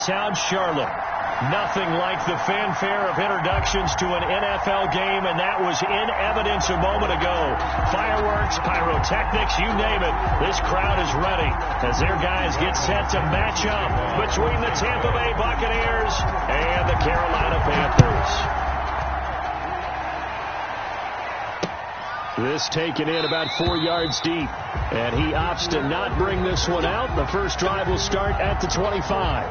Town Charlotte. Nothing like the fanfare of introductions to an NFL game, and that was in evidence a moment ago. Fireworks, pyrotechnics, you name it. This crowd is ready as their guys get set to match up between the Tampa Bay Buccaneers and the Carolina Panthers. This taken in about 4 yards deep, and he opts to not bring this one out. The first drive will start at the 25.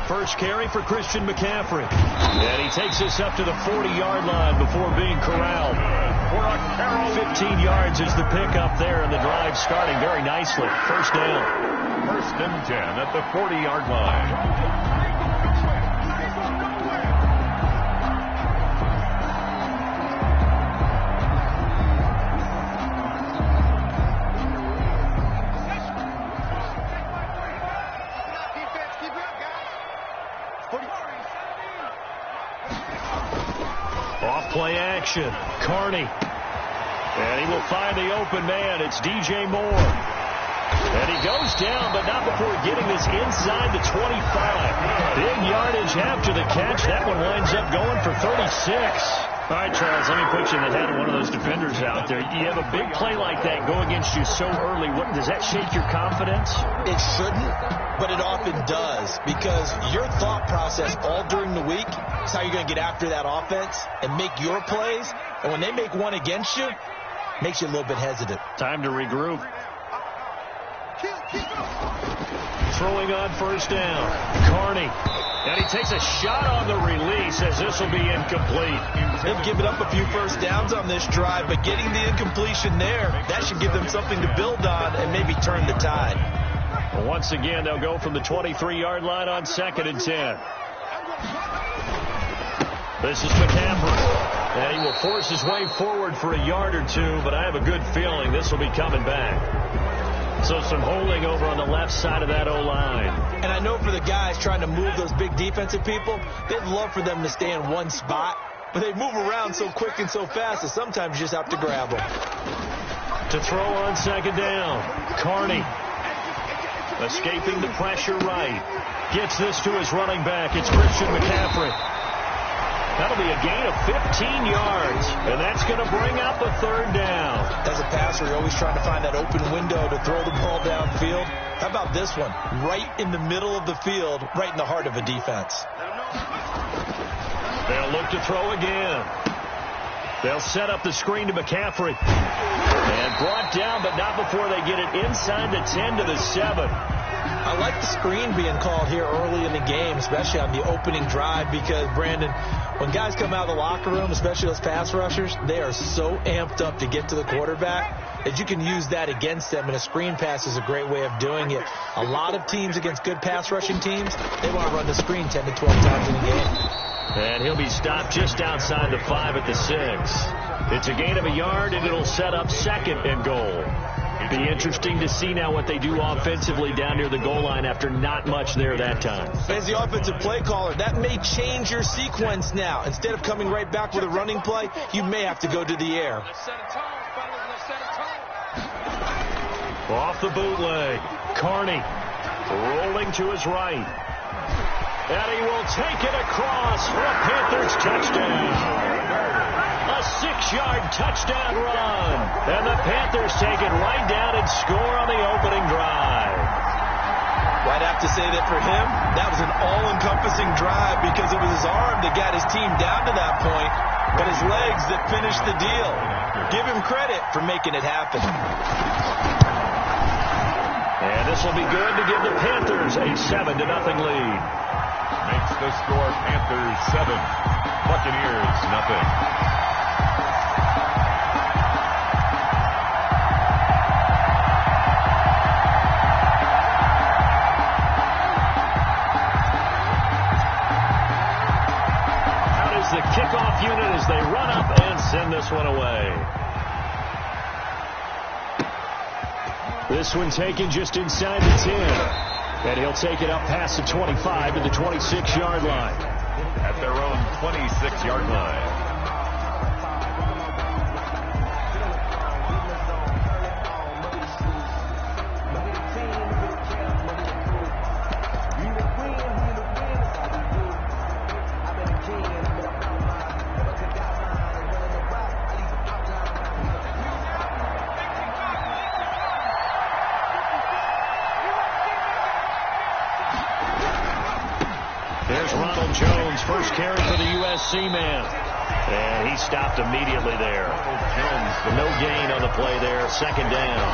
First carry for Christian McCaffrey. And he takes this up to the 40-yard line before being corralled. 15 yards is the pickup there, and the drive starting very nicely. First down. First and 10 at the 40-yard line. Play action. Carney. And he will find the open man. It's DJ Moore. And he goes down, but not before getting this inside the 25. Big yardage after the catch. That one winds up going for 36. All right, Charles, let me put you in the head of one of those defenders out there. You have a big play like that go against you so early. Does that shake your confidence? It shouldn't, but it often does, because your thought process all during the week is how you're going to get after that offense and make your plays. And when they make one against you, it makes you a little bit hesitant. Time to regroup. Throwing on first down. Carney. And he takes a shot on the release as this will be incomplete. They've given up a few first downs on this drive, but getting the incompletion there, that should give them something to build on and maybe turn the tide. Well, once again, they'll go from the 23-yard line on 2nd and 10. This is McCaffrey. And he will force his way forward for a yard or two, but I have a good feeling this will be coming back. So some holding over on the left side of that O-line. And I know for the guys trying to move those big defensive people, they'd love for them to stay in one spot, but they move around so quick and so fast that sometimes you just have to grab them. To throw on 2nd down, Carney. Escaping the pressure right. Gets this to his running back. It's Christian McCaffrey. That'll be a gain of 15 yards, and that's going to bring up a 3rd down. As a passer, you're always trying to find that open window to throw the ball downfield. How about this one? Right in the middle of the field, right in the heart of a defense. They'll look to throw again. They'll set up the screen to McCaffrey. And brought down, but not before they get it inside the 10 to the 7. I like the screen being called here early in the game, especially on the opening drive, because, Brandon, when guys come out of the locker room, especially those pass rushers, they are so amped up to get to the quarterback that you can use that against them, and a screen pass is a great way of doing it. A lot of teams against good pass rushing teams, they want to run the screen 10 to 12 times in a game. And he'll be stopped just outside the 5 at the 6. It's a gain of a yard, and it'll set up 2nd and goal. Be interesting to see now what they do offensively down near the goal line after not much there that time. As the offensive play caller, that may change your sequence now. Instead of coming right back with a running play, you may have to go to the air. Off the bootleg, Carney rolling to his right. And he will take it across for a Panthers touchdown. A 6-yard touchdown run. And the Panthers take it right down and score on the opening drive. Well, I'd have to say that for him, that was an all-encompassing drive because it was his arm that got his team down to that point, but his legs that finished the deal. Give him credit for making it happen. And this will be good to give the Panthers a 7-0 lead. Makes the score Panthers 7, Buccaneers nothing. half unit as they run up and send this one away. This one taken just inside the 10. And he'll take it up past the 25 to the 26-yard line. At their own 26-yard line. First carry for the USC man. And he stopped immediately there. No gain on the play there. Second down.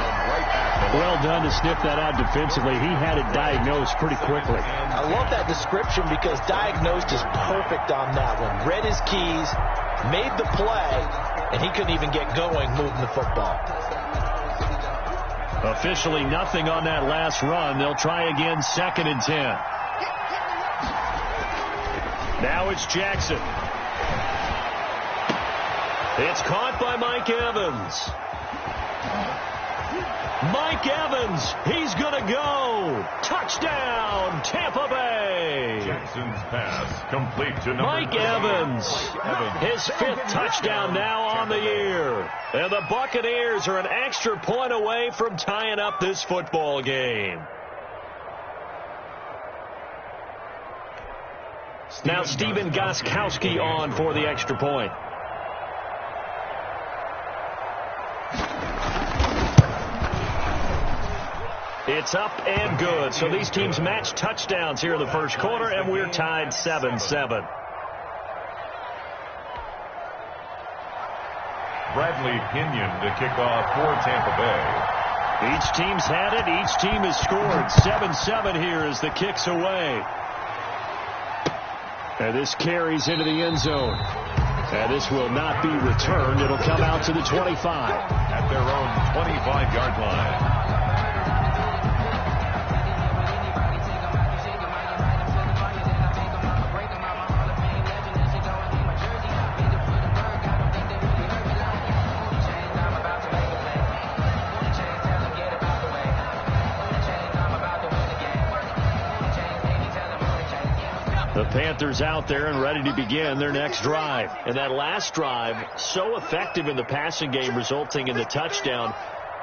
Well done to sniff that out defensively. He had it diagnosed pretty quickly. I love that description because diagnosed is perfect on that one. Read his keys, made the play, and he couldn't even get going moving the football. Officially nothing on that last run. They'll try again, 2nd and 10. Now it's Jackson. It's caught by Mike Evans. Mike Evans, he's going to go. Touchdown, Tampa Bay. Jackson's pass complete to Mike Evans. His 5th touchdown now on the year. And the Buccaneers are an extra point away from tying up this football game. Now Stephen Gostkowski on for the extra point. It's up and good. So these teams match touchdowns here in the first quarter, and we're tied 7-7. Bradley Pinion to kick off for Tampa Bay. Each team's had it. Each team has scored. 7-7 here as the kick's away. And this carries into the end zone. And this will not be returned. It'll come out to the 25. At their own 25-yard line. The Panthers out there and ready to begin their next drive. And that last drive, so effective in the passing game, resulting in the touchdown.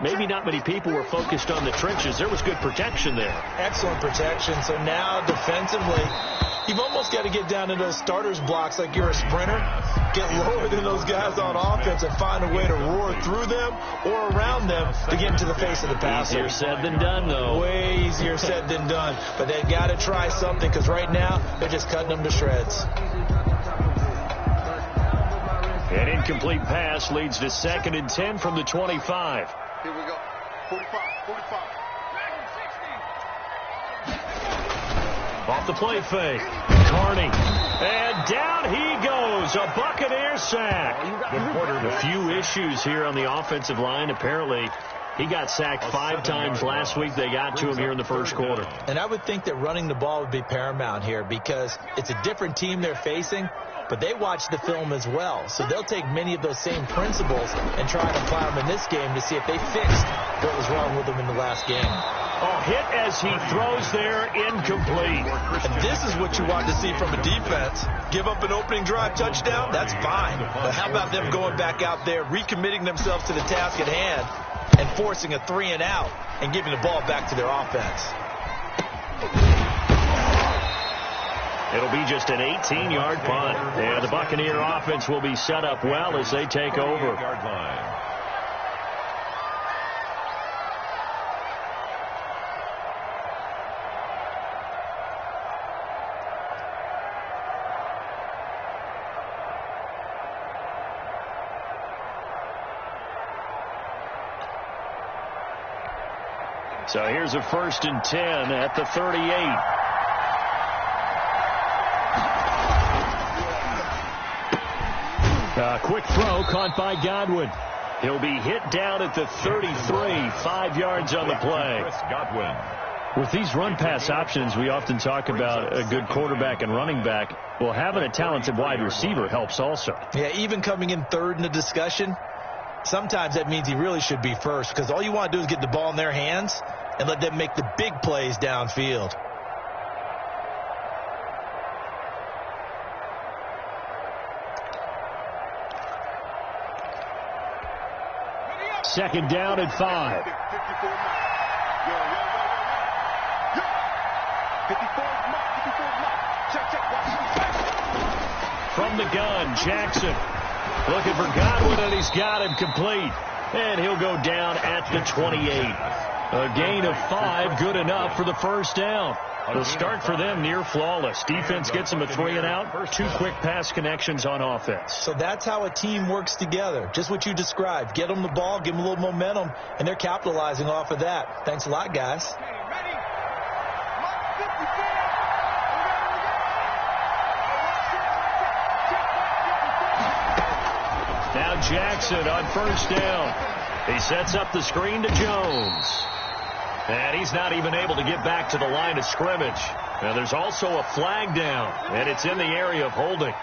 Maybe not many people were focused on the trenches. There was good protection there. Excellent protection. So now defensively, you've almost got to get down to those starters blocks like you're a sprinter. Get lower than those guys on offense and find a way to roar through them or around them to get into the face of the passer. Easier said than done, though. Way easier said than done. But they've got to try something because right now they're just cutting them to shreds. An incomplete pass leads to 2nd and 10 from the 25. Here we go. 45. Off the play fake. Carney. And down he goes. A Buccaneer sack. A few issues here on the offensive line. Apparently, he got sacked 5 times last week. They got to him here in the first quarter. And I would think that running the ball would be paramount here because it's a different team they're facing, but they watch the film as well. So they'll take many of those same principles and try and apply them in this game to see if they fixed what was wrong with them in the last game. Oh, hit as he throws there, incomplete. And this is what you want to see from a defense. Give up an opening drive touchdown, that's fine. But how about them going back out there, recommitting themselves to the task at hand, and forcing a 3-and-out and giving the ball back to their offense. It'll be just an 18-yard punt. And the Buccaneer offense will be set up well as they take over. So here's a 1st and 10 at the 38. Quick throw caught by Godwin. He'll be hit down at the 33, 5 yards on the play. Godwin. With these run-pass options, we often talk about a good quarterback and running back. Well, having a talented wide receiver helps also. Yeah, even coming in third in the discussion, sometimes that means he really should be first, because all you want to do is get the ball in their hands and let them make the big plays downfield. Second down and 5. From the gun, Jackson looking for Godwin, and he's got him complete. And he'll go down at the 28. A gain of 5, good enough for the first down. The start for them near flawless. Defense gets them a 3 and out. 2 quick pass connections on offense. So that's how a team works together. Just what you described. Get them the ball, give them a little momentum, and they're capitalizing off of that. Thanks a lot, guys. Now Jackson on first down. He sets up the screen to Jones. And he's not even able to get back to the line of scrimmage. Now there's also a flag down, and it's in the area of holding.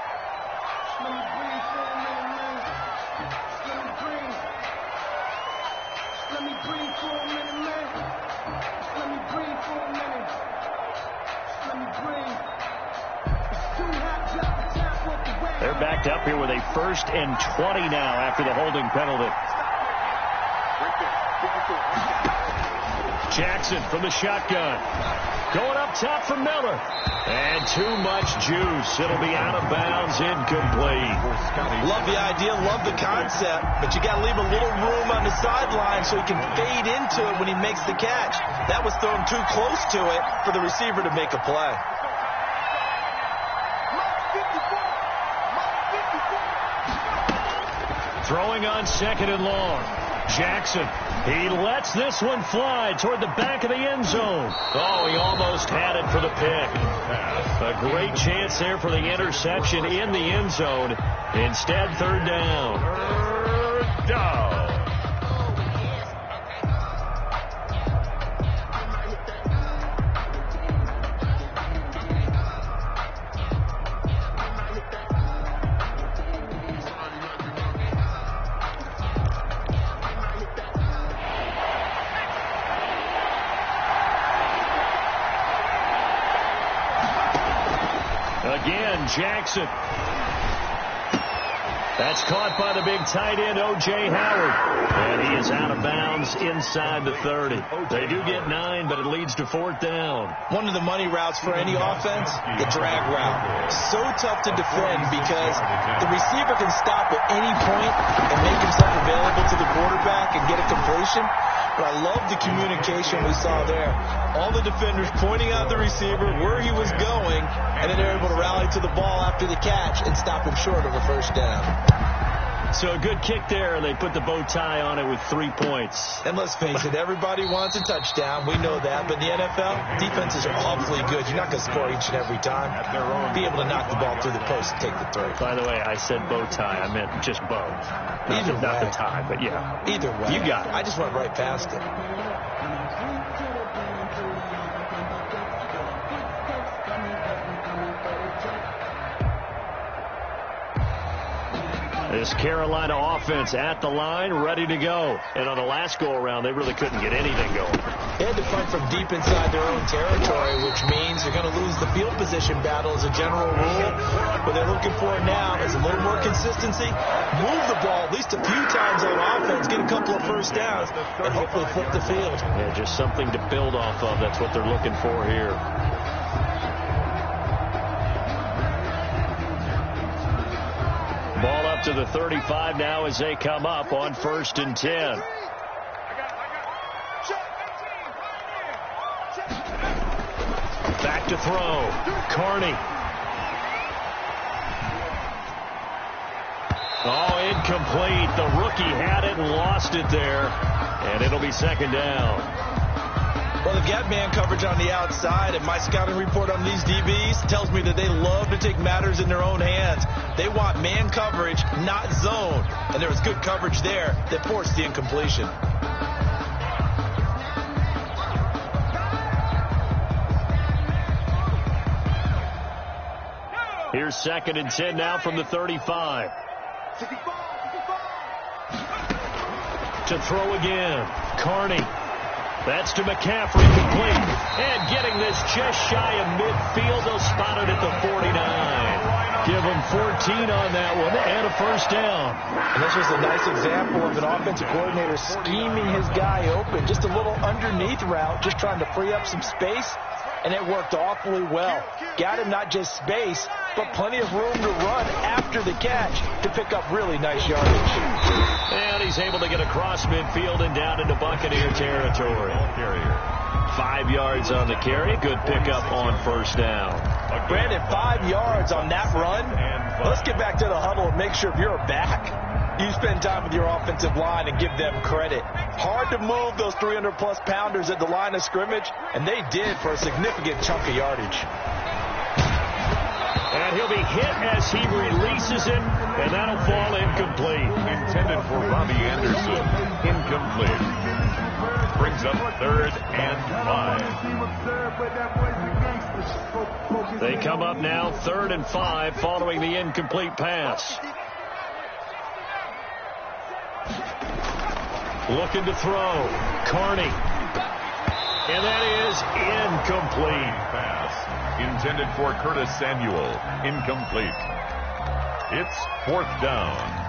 They're backed up here with a 1st and 20 now after the holding penalty. Jackson from the shotgun. Going up top for Miller. And too much juice. It'll be out of bounds, incomplete. Love the idea, love the concept, but you got to leave a little room on the sideline so he can fade into it when he makes the catch. That was thrown too close to it for the receiver to make a play. Throwing on 2nd and long. Jackson, he lets this one fly toward the back of the end zone. Oh, he almost had it for the pick. A great chance there for the interception in the end zone. Instead, 3rd down. 3rd down. Again, Jackson. That's caught by the big tight end, O.J. Howard. And he is out of bounds inside the 30. They do get 9, but it leads to 4th down. One of the money routes for any offense, the drag route. So tough to defend because the receiver can stop at any point and make himself available to the quarterback and get a completion. But I love the communication we saw there. All the defenders pointing out the receiver, where he was going, and then they're able to rally to the ball after the catch and stop him short of a first down. So a good kick there, and they put the bow tie on it with 3 points. And let's face it, everybody wants a touchdown. We know that. But in the NFL, defenses are awfully good. You're not going to score each and every time. Be able to knock the ball through the post and take the throw. By the way, I said bow tie. I meant just bow. Not the tie, but yeah. Either way. You got it. I just went right past it. This Carolina offense at the line, ready to go. And on the last go-around, they really couldn't get anything going. They had to fight from deep inside their own territory, which means they're going to lose the field position battle as a general rule. What they're looking for now is a little more consistency, move the ball at least a few times on offense, get a couple of first downs, and hopefully flip the field. Yeah, just something to build off of. That's what they're looking for here. Ball up to the 35 now as they come up on 1st and 10. Back to throw. Carney. Oh, incomplete. The rookie had it and lost it there. And it'll be 2nd down. Well, they've got man coverage on the outside, and my scouting report on these DBs tells me that they love to take matters in their own hands. They want man coverage, not zone. And there was good coverage there that forced the incompletion. Here's 2nd and 10 now from the 35. To throw again. Carney. That's to McCaffrey, complete. And getting this just shy of midfield. They'll spot it at the 49. Give them 14 on that one and a first down. And this was a nice example of an offensive coordinator scheming his guy open. Just a little underneath route, just trying to free up some space. And it worked awfully well. Got him not just space, but plenty of room to run after the catch to pick up really nice yardage. And he's able to get across midfield and down into Buccaneer territory. 5 yards on the carry. Good pickup on first down. Brandon, 5 yards on that run. Let's get back to the huddle and make sure if you're a back, you spend time with your offensive line and give them credit. Hard to move those 300-plus pounders at the line of scrimmage, and they did for a significant chunk of yardage. And he'll be hit as he releases it, and that'll fall incomplete. Intended for Robbie Anderson. Incomplete. Brings up 3rd and 5. They come up now 3rd and 5 following the incomplete pass. Looking to throw. Carney. And that is incomplete. Pass intended for Curtis Samuel. Incomplete. It's 4th down.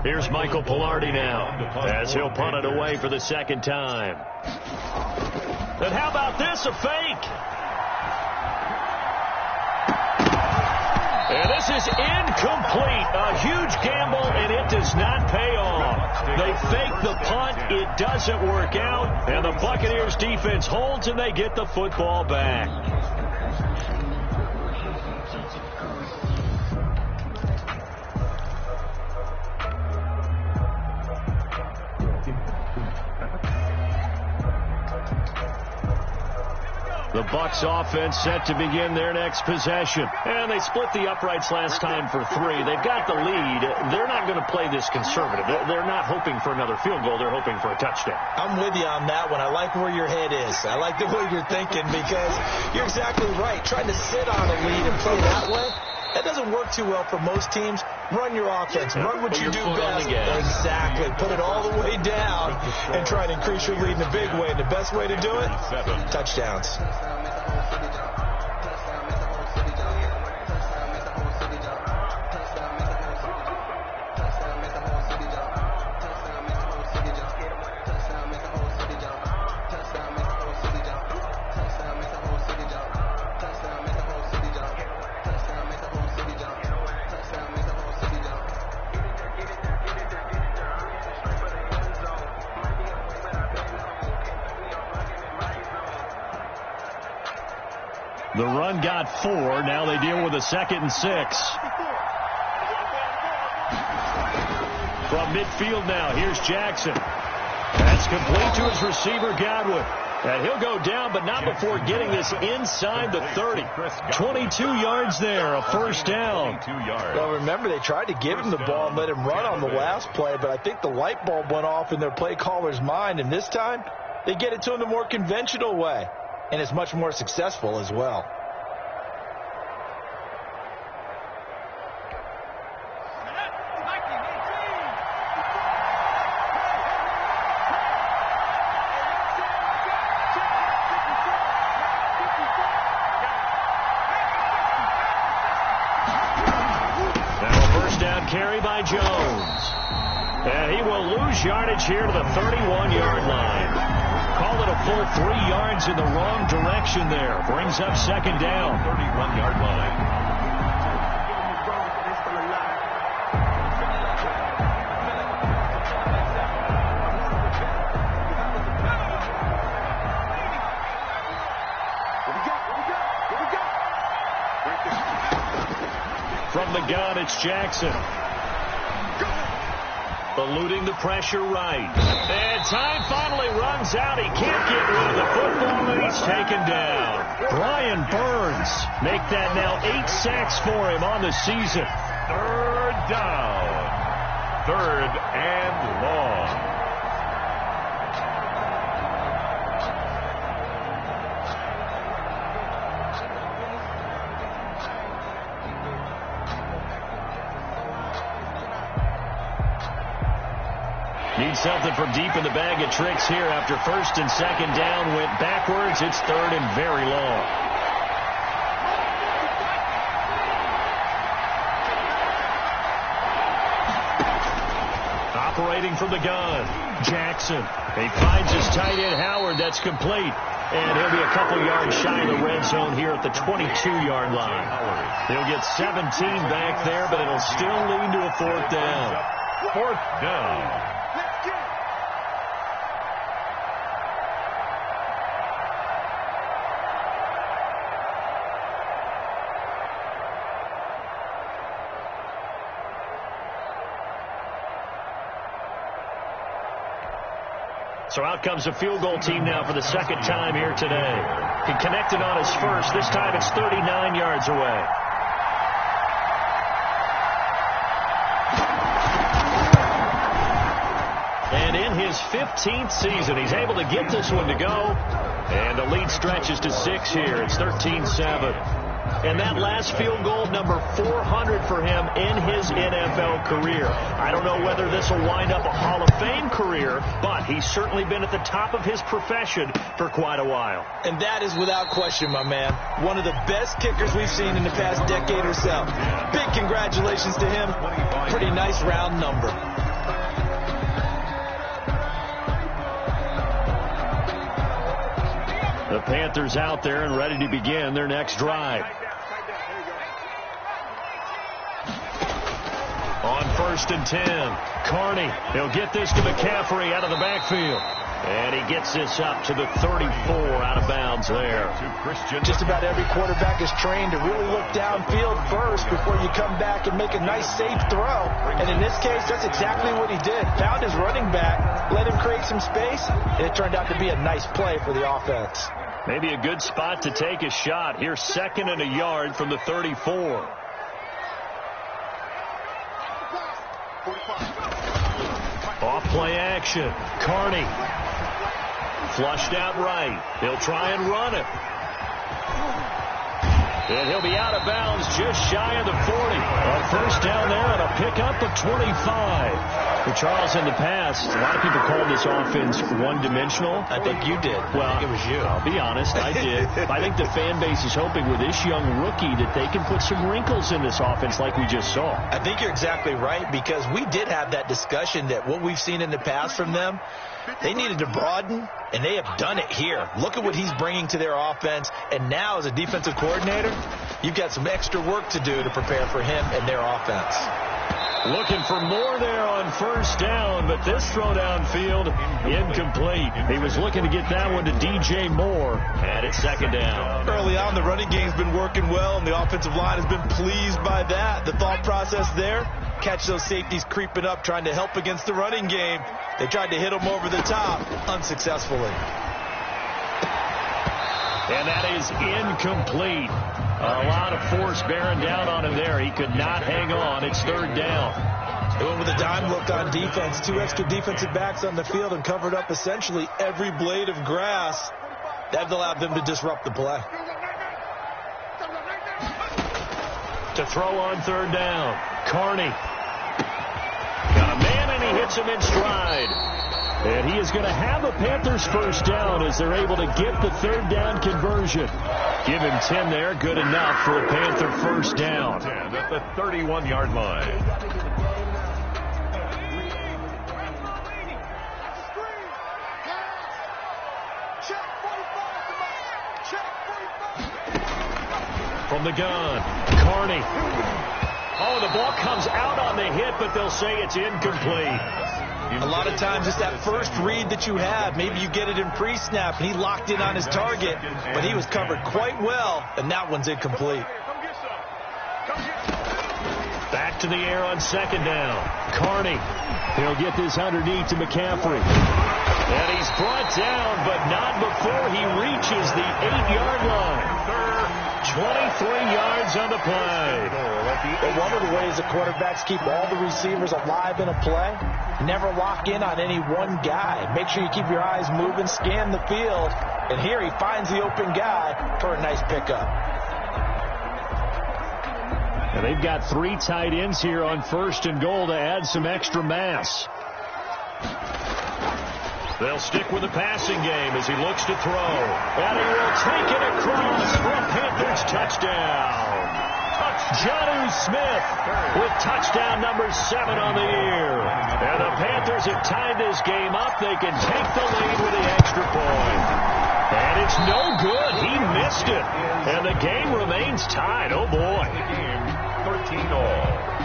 Here's Michael Pilardi now as he'll punt it away for the 2nd time. And how about this, a fake? And this is incomplete. A huge gamble, and it does not pay off. They fake the punt. It doesn't work out. And the Buccaneers defense holds, and they get the football back. The Bucs offense set to begin their next possession. And they split the uprights last time for 3. They've got the lead. They're not going to play this conservative. They're not hoping for another field goal. They're hoping for a touchdown. I'm with you on that one. I like where your head is. I like the way you're thinking because you're exactly right. Trying to sit on a lead and play that way, that doesn't work too well for most teams. Run your offense. Run what you do best. Exactly. Put it all the way down and try to increase your lead in a big way. And the best way to do it, touchdowns. The run got 4. Now they deal with a 2nd and 6. From midfield now, here's Jackson. That's complete to his receiver, Godwin. And he'll go down, but not before getting this inside the 30. 22 yards there, a first down. Well, remember, they tried to give him the ball and let him run on the last play, but I think the light bulb went off in their play caller's mind, and this time they get it to him the more conventional way. And it's much more successful as well. Now a first down carry by Jones. And he will lose yardage here to the 31-yard line. Call it a full 3 yards in the wrong direction there. Brings up 2nd down. 31-yard line. From the gun, it's Jackson. Eluding the pressure right. And time finally runs out. He can't get rid of the football, and he's taken down. Brian Burns make that now 8 sacks for him on the season. Third down. Third and long. Need something from deep in the bag of tricks here after first and second down went backwards. It's third and very long. Operating from the gun, Jackson. He finds his tight end, Howard. That's complete. And he'll be a couple yards shy of the red zone here at the 22-yard line. He'll get 17 back there, but it'll still lead to a fourth down. Fourth down. So out comes a field goal team now for the second time here today. He connected on his first. This time it's 39 yards away. And in his 15th season, he's able to get this one to go. And the lead stretches to 6 here. It's 13-7. And that last field goal, number 400 for him in his NFL career. I don't know whether this will wind up a Hall of Fame career, but he's certainly been at the top of his profession for quite a while. And that is without question, my man. One of the best kickers we've seen in the past decade or so. Big congratulations to him. Pretty nice round number. The Panthers out there and ready to begin their next drive. On first and 10, Carney. He'll get this to McCaffrey out of the backfield. And he gets this up to the 34 out of bounds there. Just about every quarterback is trained to really look downfield first before you come back and make a nice, safe throw. And in this case, that's exactly what he did. Found his running back, let him create some space, and it turned out to be a nice play for the offense. Maybe a good spot to take a shot. Here's second and a yard from the 34. Off play action. Carney. Flushed out right. He'll try and run it. And he'll be out of bounds just shy of the 40. On first down there on a pickup of 25. For Charles, in the past, a lot of people called this offense one-dimensional. I think you did. Well, I think it was you. I'll be honest, I did. I think the fan base is hoping with this young rookie that they can put some wrinkles in this offense like we just saw. I think you're exactly right, because we did have that discussion that what we've seen in the past from them, they needed to broaden, and they have done it here. Look at what he's bringing to their offense, and now as a defensive coordinator, you've got some extra work to do to prepare for him and their offense. Looking for more there on first down, but this throw downfield incomplete. He was looking to get that one to DJ Moore, and it's second down. Early on, the running game's been working well, and the offensive line has been pleased by that. The thought process there, catch those safeties creeping up, trying to help against the running game. They tried to hit him over the top, unsuccessfully. And that is incomplete. A lot of force bearing down on him there. He could not hang on. It's third down. They went with a dime look on defense. 2 extra defensive backs on the field and covered up essentially every blade of grass. That allowed them to disrupt the play. To throw on third down, Carney. Got a man, and he hits him in stride. And he is going to have a Panthers first down as they're able to get the third down conversion. Give him 10 there. Good enough for a Panther first down. 10 at the 31-yard line. From the gun, Carney. Oh, the ball comes out on the hit, but they'll say it's incomplete. A lot of times it's that first read that you have. Maybe you get it in pre-snap, and he locked in on his target, but he was covered quite well, and that one's incomplete. Back to the air on second down. Carney. He'll get this underneath to McCaffrey. And he's brought down, but not before he reaches the 8-yard line. 23 yards on the play. But one of the ways the quarterbacks keep all the receivers alive in a play, never lock in on any one guy. Make sure you keep your eyes moving, scan the field. And here he finds the open guy for a nice pickup. And they've got 3 tight ends here on 1st and goal to add some extra mass. They'll stick with the passing game as he looks to throw. And he will take it across for a Panthers touchdown. Jonnu Smith with touchdown number 7 on the year. And the Panthers have tied this game up. They can take the lead with the extra point. And it's no good. He missed it. And the game remains tied. Oh, boy. 13-all.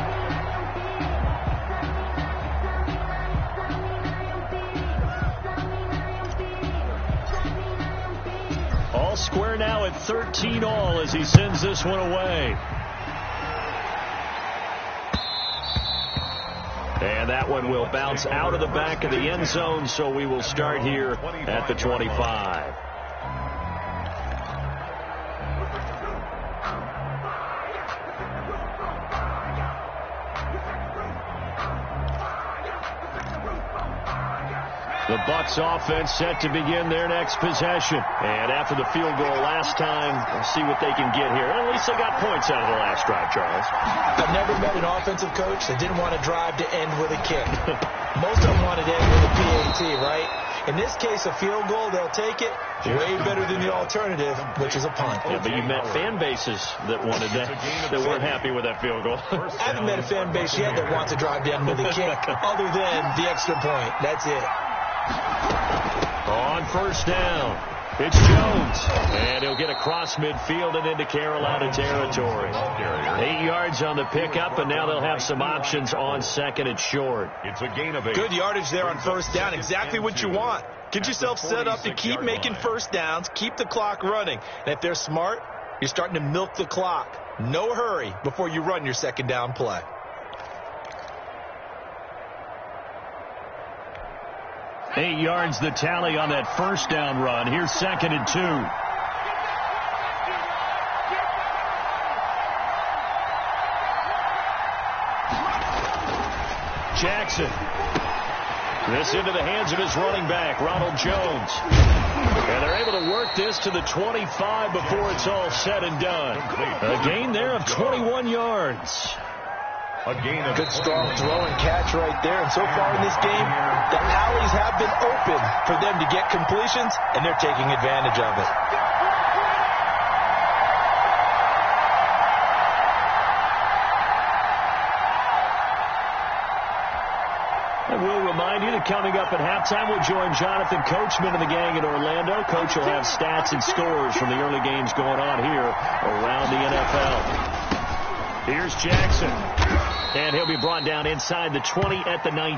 All square now at 13-all as he sends this one away. And that one will bounce out of the back of the end zone, so we will start here at the 25. The Bucs offense set to begin their next possession. And after the field goal last time, we'll see what they can get here. At least they got points out of the last drive, Charles. I've never met an offensive coach that didn't want to drive to end with a kick. Most of them wanted to end with a PAT, right? In this case, a field goal, they'll take it. Way better than the alternative, which is a punt. Yeah, but you met fan bases that wanted that weren't happy with that field goal. I haven't met a fan base yet that wants to drive to end with a kick, other than the extra point. That's it. On 1st down, it's Jones. And he'll get across midfield and into Carolina territory. 8 yards on the pickup, and now they'll have some options on 2nd and short. It's a gain of 8. Good yardage there on 1st down. Exactly what you want. Get yourself set up to keep making 1st downs, keep the clock running. And if they're smart, you're starting to milk the clock. No hurry before you run your 2nd down play. Eight yards the tally on that 1st down run. Here's 2nd and 2. Jackson. This into the hands of his running back, Ronald Jones. And they're able to work this to the 25 before it's all said and done. A gain there of 21 yards. A gain of good strong throw and catch right there. And so far in this game, the alleys have been open for them to get completions, and they're taking advantage of it. And we'll remind you that coming up at halftime, we'll join Jonathan Coachman and the gang in Orlando. Coach will have stats and scores from the early games going on here around the NFL. Here's Jackson. And he'll be brought down inside the 20 at the 19.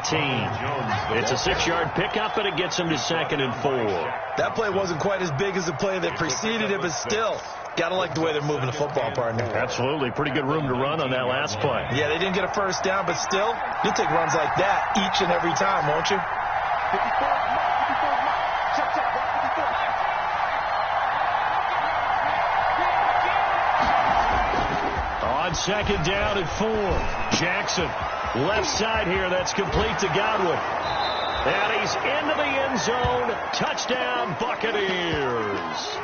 It's a 6-yard pickup, and it gets him to 2nd and 4. That play wasn't quite as big as the play that preceded it, but still, got to like the way they're moving the football, partner. Absolutely. Pretty good room to run on that last play. Yeah, they didn't get a 1st down, but still, you'll take runs like that each and every time, won't you? On 2nd down and 4. Jackson, left side here. That's complete to Godwin. And he's into the end zone. Touchdown, Buccaneers.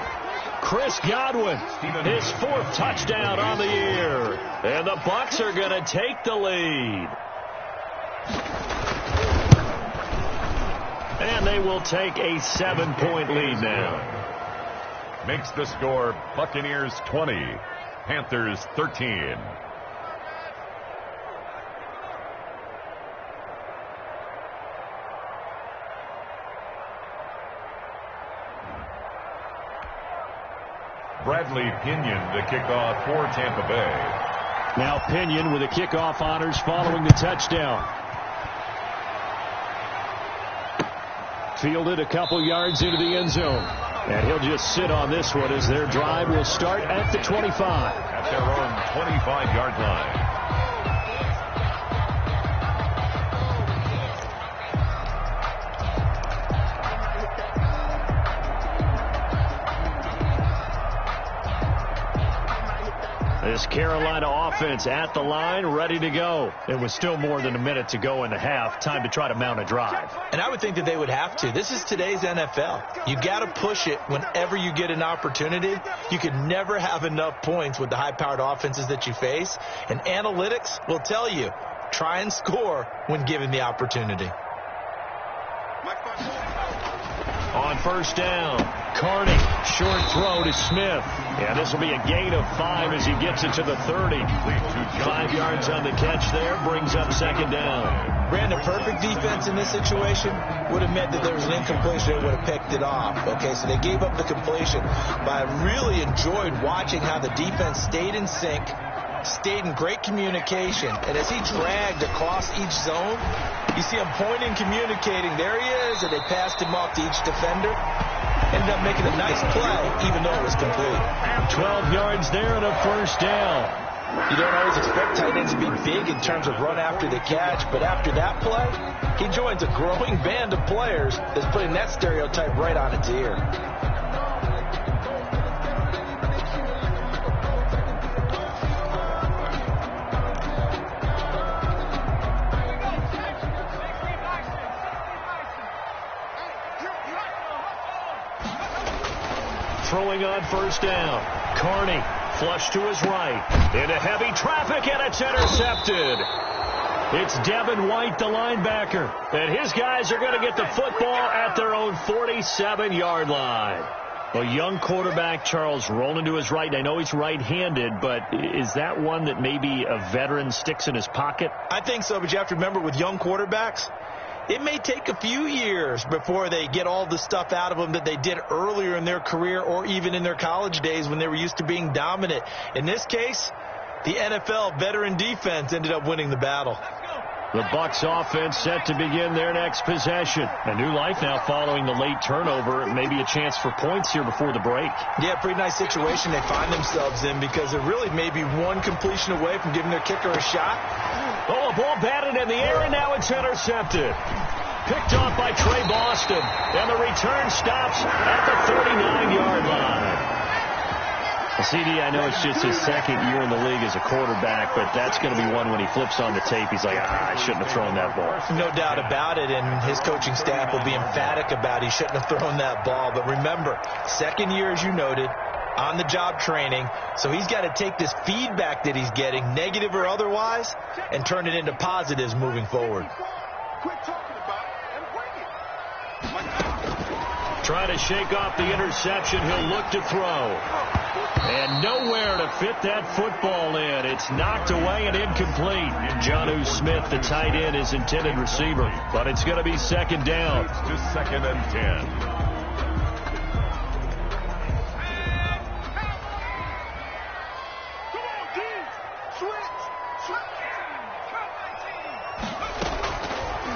Chris Godwin, his 4th touchdown on the year. And the Bucs are going to take the lead. And they will take a 7-point lead now. Makes the score Buccaneers 20, Panthers 13. Bradley Pinion to kick off for Tampa Bay. Now Pinion with the kickoff honors following the touchdown. Fielded a couple yards into the end zone. And he'll just sit on this one as their drive will start at the 25. At their own 25-yard line. This Carolina offense at the line, ready to go. It was still more than a minute to go in the half. Time to try to mount a drive. And I would think that they would have to. This is today's NFL. You got to push it whenever you get an opportunity. You can never have enough points with the high-powered offenses that you face. And analytics will tell you, try and score when given the opportunity. On first down, Carney, short throw to Smith. Yeah, this will be a gain of 5 as he gets it to the 30. 5 yards on the catch there, brings up second down. Brandon, perfect defense in this situation would have meant that there was an incompletion. They would have picked it off. Okay, so they gave up the completion. But I really enjoyed watching how the defense stayed in sync, stayed in great communication, and as he dragged across each zone, you see him pointing, communicating. There he is, and they passed him off to each defender. Ended up making a nice play, even though it was complete. 12 yards there and a first down. You don't always expect tight ends to be big in terms of run after the catch, but after that play, he joins a growing band of players that's putting that stereotype right on its ear. Throwing on first down. Carney, flush to his right. Into heavy traffic, and it's intercepted. It's Devin White, the linebacker. And his guys are going to get the football at their own 47-yard line. Well, young quarterback Charles rolling to his right. I know he's right-handed, but is that one that maybe a veteran sticks in his pocket? I think so, but you have to remember with young quarterbacks, it may take a few years before they get all the stuff out of them that they did earlier in their career or even in their college days when they were used to being dominant. In this case, the NFL veteran defense ended up winning the battle. The Bucs offense set to begin their next possession. A new life now following the late turnover. Maybe a chance for points here before the break. Yeah, pretty nice situation they find themselves in because they're really maybe one completion away from giving their kicker a shot. Oh, a ball batted in the air, and now it's intercepted. Picked off by Trey Boston, and the return stops at the 39-yard line. Well, CD, I know it's just his second year in the league as a quarterback, but that's going to be one when he flips on the tape, he's like, I shouldn't have thrown that ball. No doubt about it, and his coaching staff will be emphatic about he shouldn't have thrown that ball. But remember, second year, as you noted, on-the-job training, so he's got to take this feedback that he's getting, negative or otherwise, and turn it into positives moving forward. Trying to shake off the interception, he'll look to throw. And nowhere to fit that football in. It's knocked away and incomplete. Jonnu Smith, the tight end, is intended receiver, but it's going to be second down. It's to second and 10.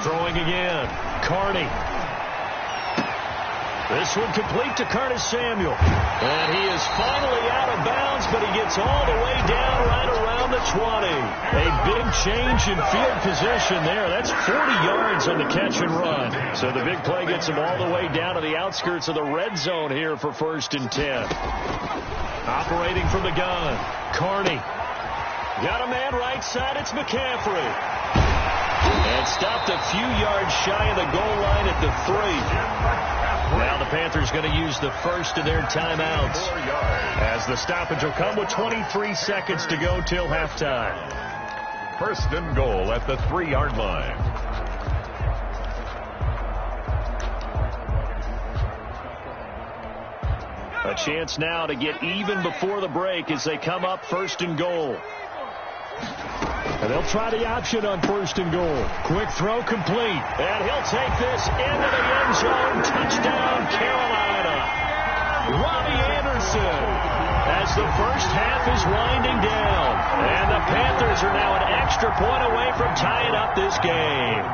Throwing again. Carney. This one complete to Curtis Samuel. And he is finally out of bounds, but he gets all the way down right around the 20. A big change in field position there. That's 40 yards on the catch and run. So the big play gets him all the way down to the outskirts of the red zone here for 1st and 10. Operating from the gun. Carney. Got a man right side. It's McCaffrey. And stopped a few yards shy of the goal line at the 3. Now the Panthers going to use the first of their timeouts as the stoppage will come with 23 seconds to go till halftime. 1st and goal at the 3-yard line. A chance now to get even before the break as they come up 1st and goal. And they'll try the option on 1st and goal. Quick throw complete. And he'll take this into the end zone. Touchdown, Carolina. Robbie Anderson as the first half is winding down. And the Panthers are now an extra point away from tying up this game.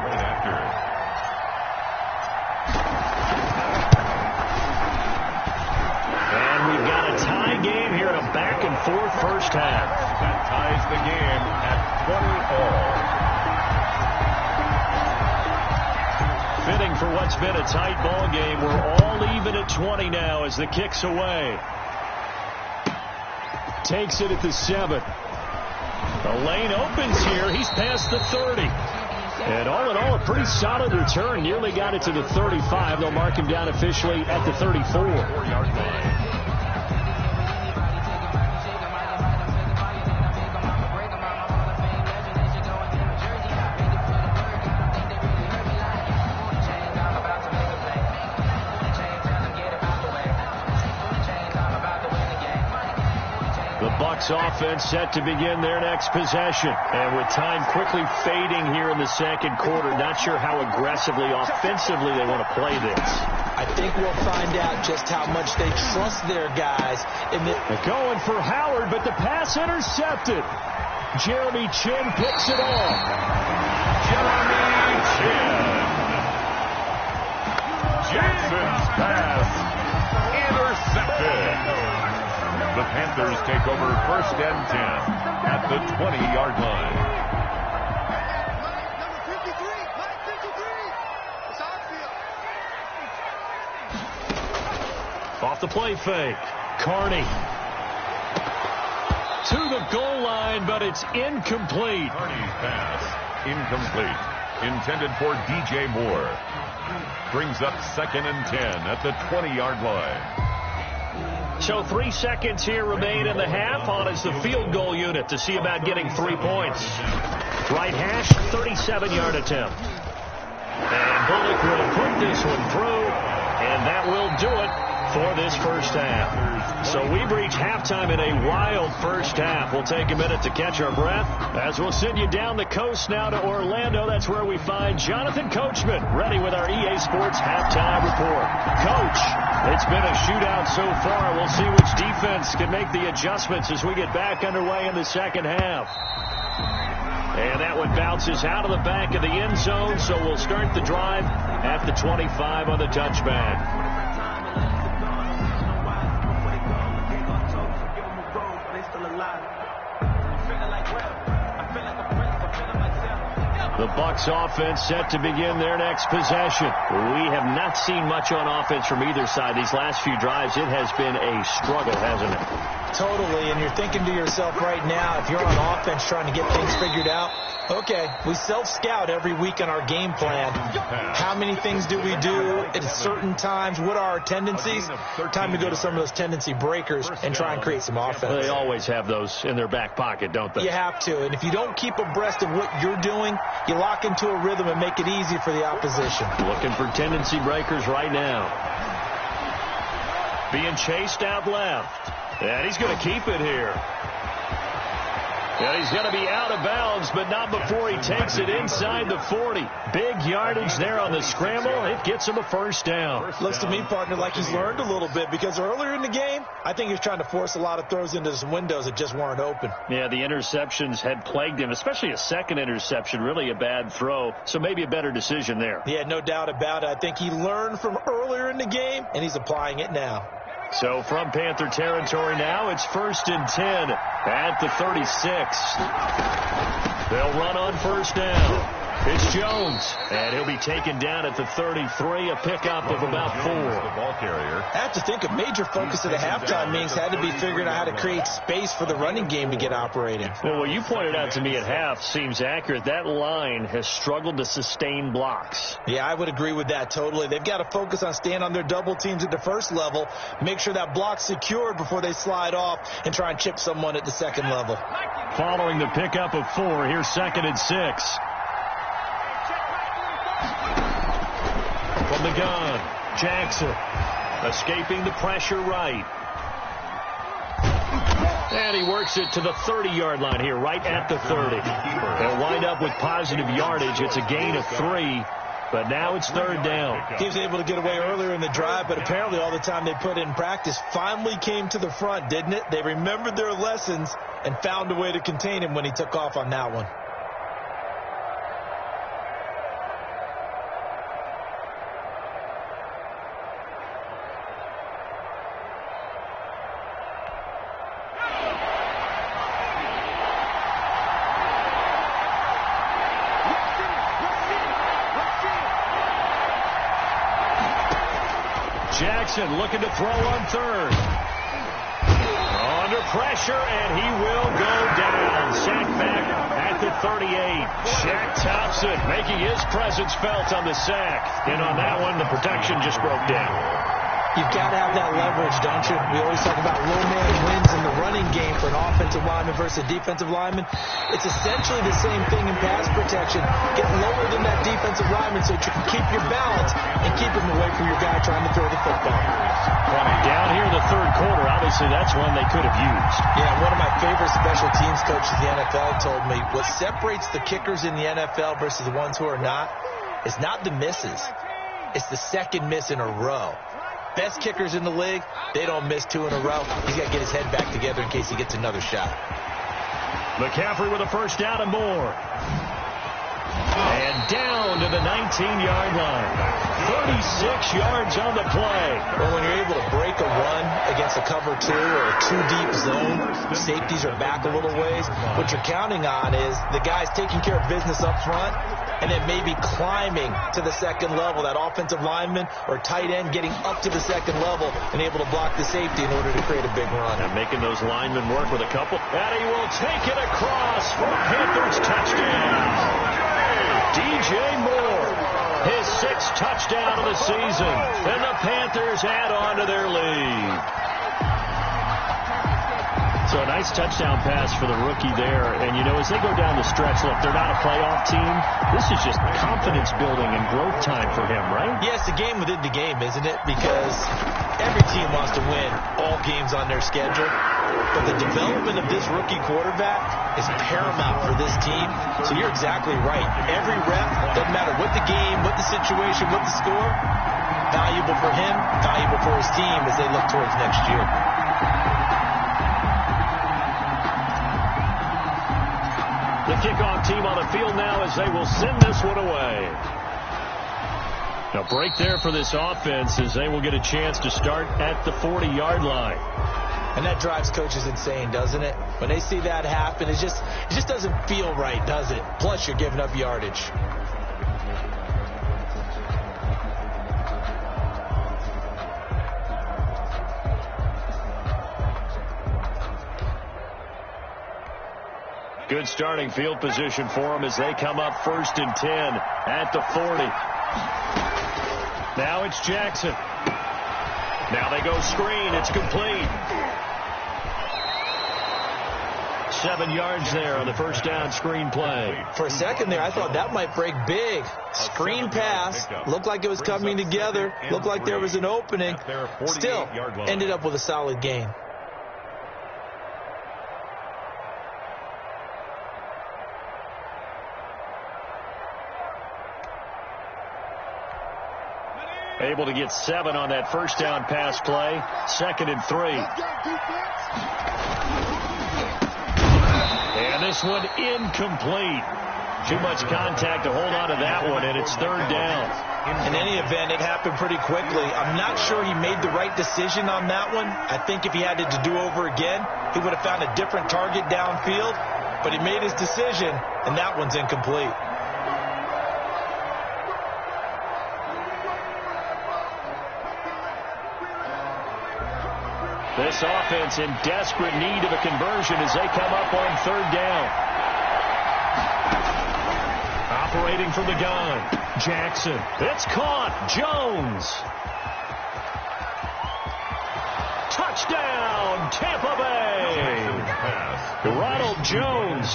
And we've got a tie game here in a back-and-forth first half. That ties the game at 20-all. Fitting for what's been a tight ball game. We're all even at 20 now as the kick's away. takes it at the 7. The lane opens here. He's past the 30. And all in all, a pretty solid return. Nearly got it to the 35. They'll mark him down officially at the 34. 4-yard line. Bucs offense set to begin their next possession. And with time quickly fading here in the second quarter, not sure how aggressively, offensively they want to play this. I think we'll find out just how much they trust their guys. They're going for Howard, but the pass intercepted. Jeremy Chin picks it off. Jeremy Chin. Jackson's pass intercepted. The Panthers take over 1st and 10 at the 20-yard line. Off the play fake. Carney to the goal line, but it's incomplete. Carney's pass incomplete. Intended for DJ Moore. Brings up 2nd and 10 at the 20-yard line. So 3 seconds here remain in the half. On is the field goal unit to see about getting 3 points. Right hash, 37-yard attempt. And Bullock will put this one through, and that will do it for this first half. So we reach halftime in a wild first half. We'll take a minute to catch our breath as we'll send you down the coast now to Orlando. That's where we find Jonathan Coachman ready with our EA Sports halftime report. Coach, it's been a shootout so far. We'll see which defense can make the adjustments as we get back underway in the second half. And that one bounces out of the back of the end zone, so we'll start the drive at the 25 on the touchback. The Bucs offense set to begin their next possession. We have not seen much on offense from either side. These last few drives, it has been a struggle, hasn't it? Totally, and you're thinking to yourself right now, if you're on offense trying to get things figured out, okay, we self-scout every week on our game plan. How many things do we do at certain times? What are our tendencies? Time to go to some of those tendency breakers and try and create some offense. They always have those in their back pocket, don't they? You have to, and if you don't keep abreast of what you're doing, you lock into a rhythm and make it easy for the opposition. Looking for tendency breakers right now. Being chased out left. And he's going to keep it here. And he's going to be out of bounds, but not before he takes it inside the 40. Big yardage there on the scramble. It gets him a first down. Looks to me, partner, like he's learned a little bit, because earlier in the game, I think he was trying to force a lot of throws into some windows that just weren't open. Yeah, the interceptions had plagued him, especially a second interception, really a bad throw. So maybe a better decision there. Yeah, no doubt about it. I think he learned from earlier in the game, and he's applying it now. So from Panther territory now, it's 1st and 10 at the 36. They'll run on first down. It's Jones, and he'll be taken down at the 33, a pickup of about 4. The ball carrier. I have to think a major focus of the halftime meetings had to be figuring out how to create space for the running game to get operating. Well, what you pointed out to me at half seems accurate. That line has struggled to sustain blocks. Yeah, I would agree with that totally. They've got to focus on staying on their double teams at the first level, make sure that block's secured before they slide off, and try and chip someone at the second level. Following the pickup of 4, here's 2nd and 6. From the gun, Jackson escaping the pressure right. And he works it to the 30-yard line here, right at the 30. They'll wind up with positive yardage. It's a gain of 3, but now it's 3rd down. He was able to get away earlier in the drive, but apparently all the time they put in practice finally came to the front, didn't it? They remembered their lessons and found a way to contain him when he took off on that one. Jackson looking to throw on 3rd. Under under pressure, and he will go down. Sacked back at the 38. Shaq Thompson making his presence felt on the sack. And on that one, the protection just broke down. You've got to have that leverage, don't you? We always talk about low man wins in the running game for an offensive lineman versus a defensive lineman. It's essentially the same thing in pass protection. Get lower than that defensive lineman so that you can keep your balance and keep him away from your guy trying to throw the football. Down here in the third quarter, obviously that's one they could have used. Yeah, one of my favorite special teams coaches in the NFL told me what separates the kickers in the NFL versus the ones who are not is not the misses. It's the second miss in a row. Best kickers in the league, they don't miss 2 in a row. He's got to get his head back together in case he gets another shot. McCaffrey with a first down and more. And down to the 19-yard line. 36 yards on the play. Well, when you're able to break a run against a cover 2 or a 2-deep zone, safeties are back a little ways. What you're counting on is the guy's taking care of business up front and then maybe climbing to the second level. That offensive lineman or tight end getting up to the second level and able to block the safety in order to create a big run. And making those linemen work with a couple. And he will take it across for a Panthers touchdown. DJ Moore, his 6th touchdown of the season. And the Panthers add on to their lead. So a nice touchdown pass for the rookie there. And, you know, as they go down the stretch, look, they're not a playoff team. This is just confidence building and growth time for him, right? Yeah, it's the game within the game, isn't it? Because every team wants to win all games on their schedule. But the development of this rookie quarterback is paramount for this team. So you're exactly right. Every rep, doesn't matter what the game, what the situation, what the score, valuable for him, valuable for his team as they look towards next year. The kickoff team on the field now as they will send this one away. Now break there for this offense as they will get a chance to start at the 40-yard line. And that drives coaches insane, doesn't it? When they see that happen, it just doesn't feel right, does it? Plus, you're giving up yardage. Good starting field position for them as they come up 1st and 10 at the 40. Now it's Jackson. Now they go screen. It's complete. 7 yards there on the first down screen play. For a second there, I thought that might break big. Screen pass. Looked like it was coming together. Looked like there was an opening. Still ended up with a solid gain. Able to get 7 on that first down pass play. 2nd and 3. And this one incomplete. Too much contact to hold on to that one, and it's 3rd down. In any event, it happened pretty quickly. I'm not sure he made the right decision on that one. I think if he had it to do over again, he would have found a different target downfield. But he made his decision, and that one's incomplete. This offense in desperate need of a conversion as they come up on 3rd down. Operating from the gun, Jackson. It's caught. Jones. Touchdown, Tampa Bay. Ronald Jones,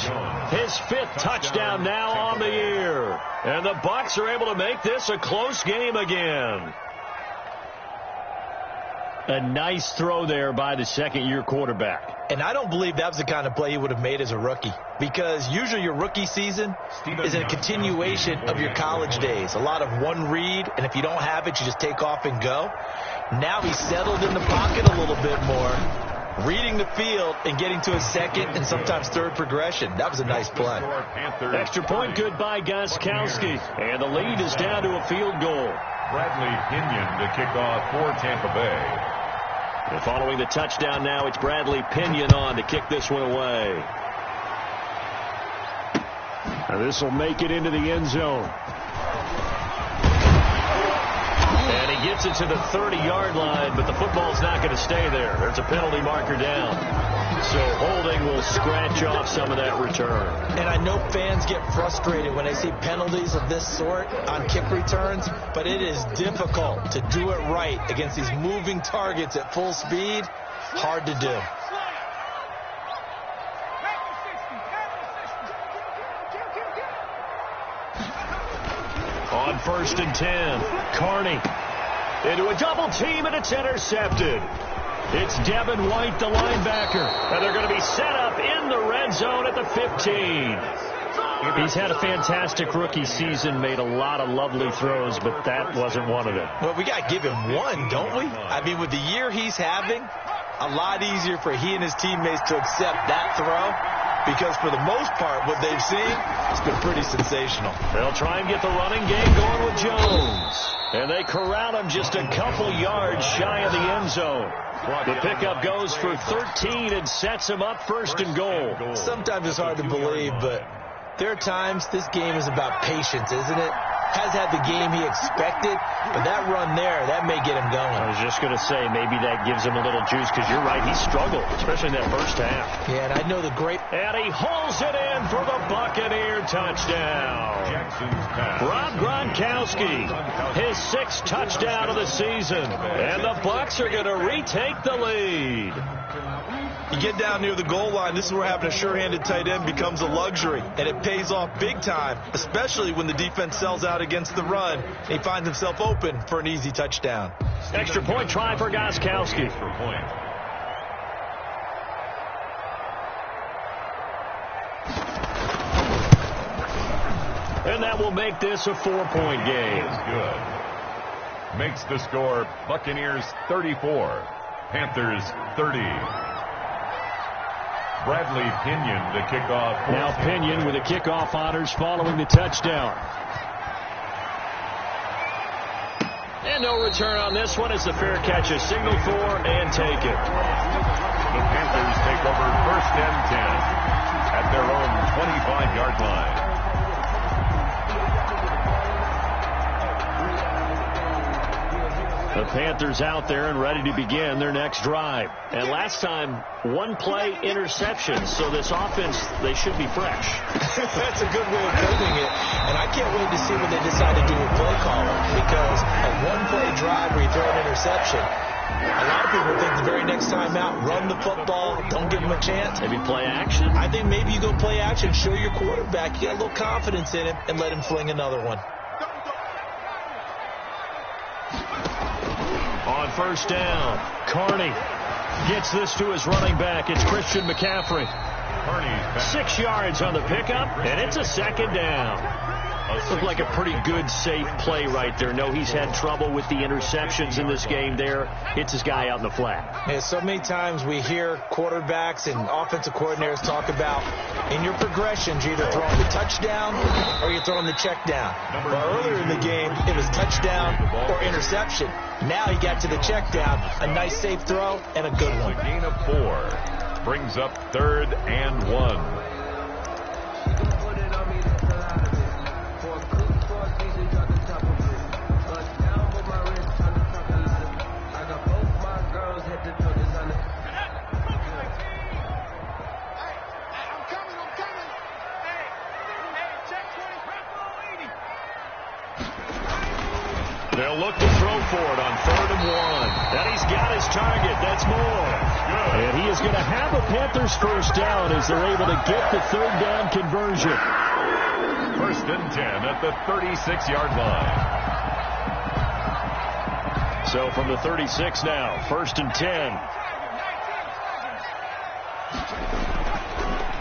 his 5th touchdown now on the year. And the Bucs are able to make this a close game again. A nice throw there by the second-year quarterback. And I don't believe that was the kind of play he would have made as a rookie. Because usually your rookie season is a continuation of your college days. A lot of one read, and if you don't have it, you just take off and go. Now he's settled in the pocket a little bit more, reading the field and getting to his 2nd and sometimes 3rd progression. That was a nice play. Extra point good by Gostkowski. And the lead is down to a field goal. Bradley Pinion to kick off for Tampa Bay. And following the touchdown now, it's Bradley Pinion on to kick this one away. And this will make it into the end zone. And he gets it to the 30-yard line, but the football's not going to stay there. There's a penalty marker down. So holding will scratch off some of that return. And I know fans get frustrated when they see penalties of this sort on kick returns, but it is difficult to do it right against these moving targets at full speed. Hard to do. On 1st and 10, Carney into a double team, and it's intercepted. It's Devin White, the linebacker, and they're going to be set up in the red zone at the 15. He's had a fantastic rookie season, made a lot of lovely throws, but that wasn't one of them. Well, we got to give him one, don't we? I mean, with the year he's having, a lot easier for he and his teammates to accept that throw. Because for the most part, what they've seen, it's been pretty sensational. They'll try and get the running game going with Jones. And they corral him just a couple yards shy of the end zone. The pickup goes for 13 and sets him up 1st and goal. Sometimes it's hard to believe, but there are times this game is about patience, isn't it? Has had the game he expected, but that run there, that may get him going. I was just going to say, maybe that gives him a little juice, because you're right, he struggled, especially in that first half. Yeah, and I know the great... And he hauls it in for the Buccaneer touchdown. Rob Gronkowski, his 6th touchdown of the season. And the Bucs are going to retake the lead. You get down near the goal line, this is where having a sure-handed tight end becomes a luxury, and it pays off big time, especially when the defense sells out against the run, and he finds himself open for an easy touchdown. Extra point try for Gronkowski. And that will make this a 4-point game. Good. Makes the score Buccaneers 34, Panthers 30. Bradley Pinion, the kickoff. Now Pinion with the kickoff honors following the touchdown. And no return on this one as the fair catch is signaled for and taken. The Panthers take over 1st and 10 at their own 25-yard line. The Panthers out there and ready to begin their next drive. And last time, 1-play interception. So this offense, they should be fresh. That's a good way of putting it. And I can't wait to see what they decide to do with play calling. Because a 1-play drive where you throw an interception, a lot of people think the very next time out, run the football, don't give them a chance. Maybe play action? I think maybe you go play action, show your quarterback you got a little confidence in him, and let him fling another one. On 1st down, Carney gets this to his running back. It's Christian McCaffrey. 6 yards on the pickup, and it's a 2nd down. Looked like a pretty good, safe play right there. No, he's had trouble with the interceptions in this game there. Hits his guy out in the flat. Yeah, so many times we hear quarterbacks and offensive coordinators talk about in your progressions, you're either throwing the touchdown or you're throwing the check down. But earlier in the game, it was touchdown or interception. Now he got to the check down, a nice safe throw, and a good one. A gain of 4 brings up 3rd and 1. They'll look to throw for it on 3rd and 1. And he's got his target. That's Moore. And he is going to have a Panthers 1st down as they're able to get the 3rd down conversion. 1st and 10 at the 36-yard line. So from the 36 now, 1st and 10.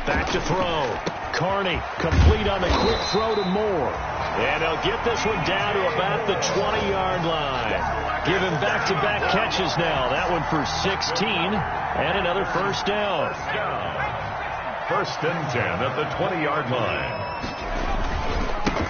Back to throw. Carney complete on the quick throw to Moore. And he'll get this one down to about the 20-yard line. Give him back-to-back catches now. That one for 16 and another 1st down. 1st and 10 at the 20-yard line.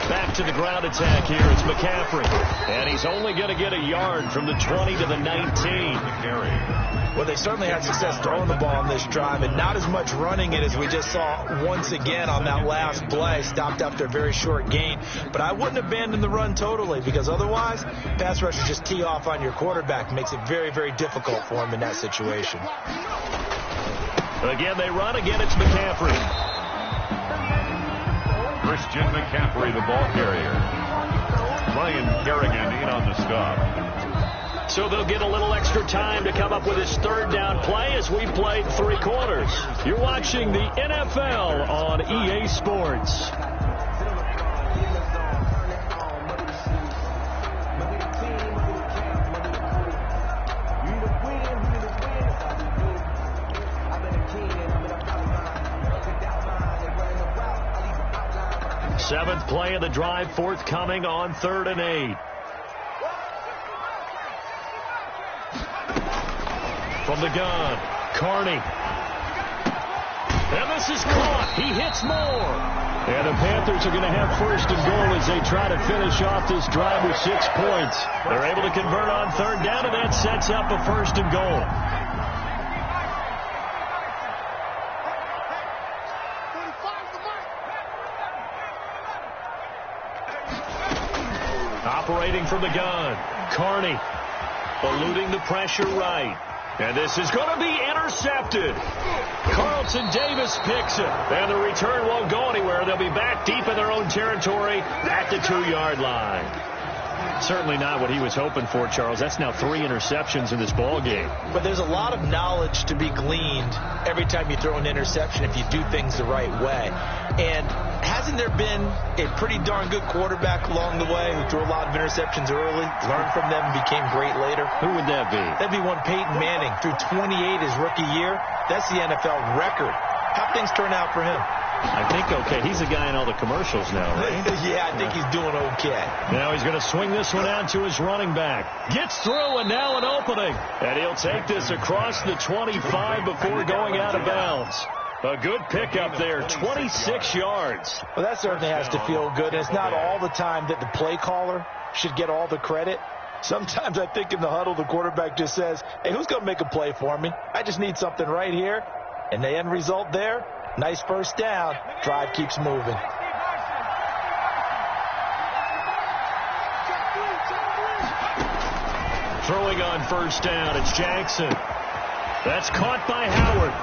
Back to the ground attack here. It's McCaffrey. And he's only going to get a yard from the 20 to the 19. Well, they certainly had success throwing the ball on this drive, and not as much running it as we just saw once again on that last play. Stopped after a very short gain. But I wouldn't abandon the run totally, because otherwise, pass rushers just tee off on your quarterback. Makes it very, very difficult for him in that situation. Again, they run. Again, it's McCaffrey. Christian McCaffrey, the ball carrier. Ryan Kerrigan in on the stop. So they'll get a little extra time to come up with his third down play as we played 3 quarters. You're watching the NFL on EA Sports. Seventh play of the drive, forthcoming on 3rd and 8. From the gun, Carney. And this is caught. He hits more. And the Panthers are going to have 1st and goal as they try to finish off this drive with 6 points. They're able to convert on 3rd down, and that sets up a 1st and goal. Operating from the gun, Carney. Eluding the pressure right. And this is going to be intercepted. Carlton Davis picks it. And the return won't go anywhere. They'll be back deep in their own territory at the 2-yard line. Certainly not what he was hoping for, Charles. That's now 3 interceptions in this ball game. But there's a lot of knowledge to be gleaned every time you throw an interception if you do things the right way. And hasn't there been a pretty darn good quarterback along the way who threw a lot of interceptions early, learned from them, and became great later? Who would that be? That'd be one Peyton Manning. Threw 28 his rookie year. That's the NFL record. How'd things turn out for him? I think okay. He's the guy in all the commercials now, right? Yeah, I think he's doing okay. Now he's going to swing this one out to his running back. Gets through, and now an opening. And he'll take this across the 25 before going out of bounds. A good pickup there, 26 yards. Well, that certainly has to feel good. And it's not all the time that the play caller should get all the credit. Sometimes I think in the huddle, the quarterback just says, hey, who's going to make a play for me? I just need something right here. And the end result there, nice 1st down. Drive keeps moving. Throwing on 1st down, it's Jackson. That's caught by Howard.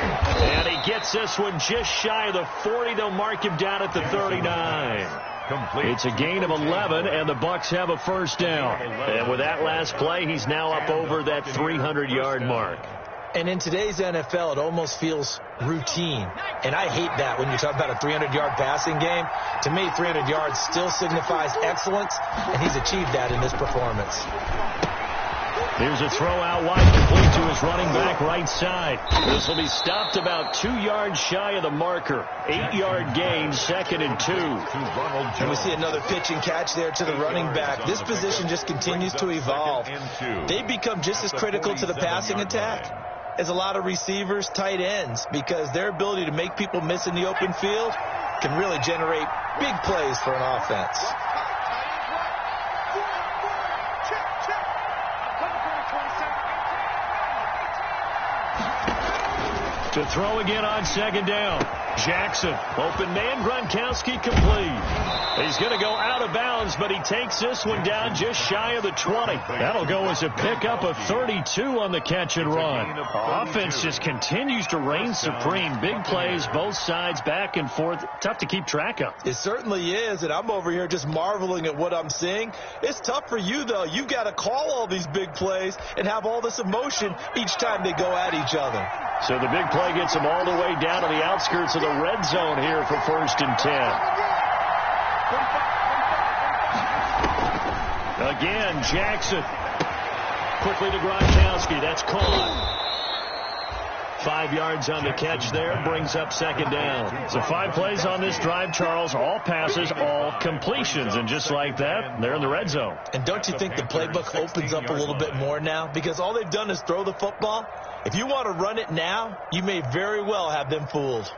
And he gets this one just shy of the 40. They'll mark him down at the 39. Complete. It's a gain of 11, and the Bucs have a 1st down. And with that last play, he's now up over that 300-yard mark. And in today's NFL, it almost feels routine. And I hate that when you talk about a 300-yard passing game. To me, 300 yards still signifies excellence, and he's achieved that in this performance. Here's a throw out wide, complete to his running back right side. This will be stopped about 2 yards shy of the marker. 8-yard gain, 2nd and 2. And we see another pitch and catch there to the running back. This position just continues to evolve. They become just as critical to the passing attack as a lot of receivers, tight ends, because their ability to make people miss in the open field can really generate big plays for an offense. To throw again on 2nd down. Jackson, open man, Gronkowski complete. He's going to go out of bounds, but he takes this one down just shy of the 20. That'll go as a pickup of 32 on the catch and run. Offense just continues to reign supreme. Big plays, both sides, back and forth. Tough to keep track of. It certainly is, and I'm over here just marveling at what I'm seeing. It's tough for you, though. You've got to call all these big plays and have all this emotion each time they go at each other. So the big play gets them all the way down to the outskirts of the red zone here for 1st and 10. Again, Jackson. Quickly to Gronkowski. That's caught. 5 yards on the catch there. Brings up 2nd down. So 5 plays on this drive, Charles. All passes, all completions. And just like that, they're in the red zone. And don't you think the playbook opens up a little bit more now? Because all they've done is throw the football. If you want to run it now, you may very well have them fooled.